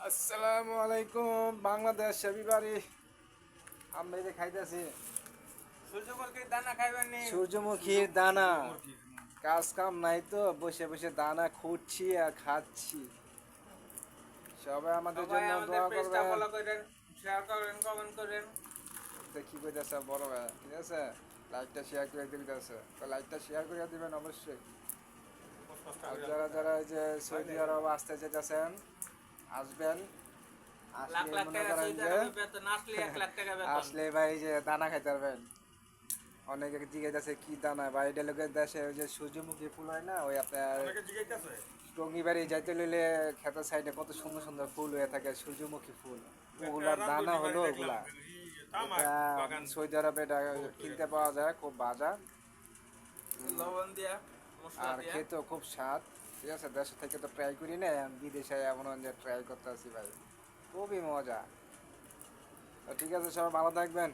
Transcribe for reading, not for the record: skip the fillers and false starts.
আসসালামু আলাইকুম বাংলাদেশ এবিবারি আমরা এই যে খাইতেছি সূর্যমুখীর দানা খাইবেন নি? সূর্যমুখীর দানা। কাজ কাম নাই তো বসে বসে দানা খুঁজছি আর খাচ্ছি। সবাই আমাদের সবাই জন্য আমাদের দোয়া পেজটা করবেন। ফলো করেন, শেয়ার করেন, কমেন্ট করেন। কি কইতেছে বড় ভাই, ঠিক আছে? লাইকটা শেয়ার করে দিতেছে, তো লাইকটা শেয়ার করে দিবেন অবশ্যই। আর যারা যারা এই যে সৌদি আরব আসতে চাইতেছেন আসবেন। লাখ আসলে লাখ মনে টাকা করেন সৌদি যে আরবে বেতন, আসলে 1 লাখ টাকা বেতন। আসলে ভাই যে দানা খাইতে পারবেন। অনেকে জিজ্ঞাসা কি দানা বা এটা লোকের দেশে ওই যে সূর্যমুখী ফুল হয় না, ওই আপনার টঙ্গিবাড়ি যাইতে লইলে খেতের সাইডে কত সুন্দর সুন্দর ফুল হয়ে থাকে, সূর্যমুখী ফুল। ওগুলার দানা হলো ওগুলা। এটা সৌদি আরবে এটা কিনতে পাওয়া যায়, খুব বাজার। লবণ দিয়া, মশলা আর দিয়া। খেতেও খুব স্বাদ। ঠিক আছে, দেশ থেকে তো ট্রাই করি না, বিদেশে এমন যে ট্রাই করতে আসি ভাই, খুবই মজা। তো ঠিক আছে, সবাই ভালো থাকবেন।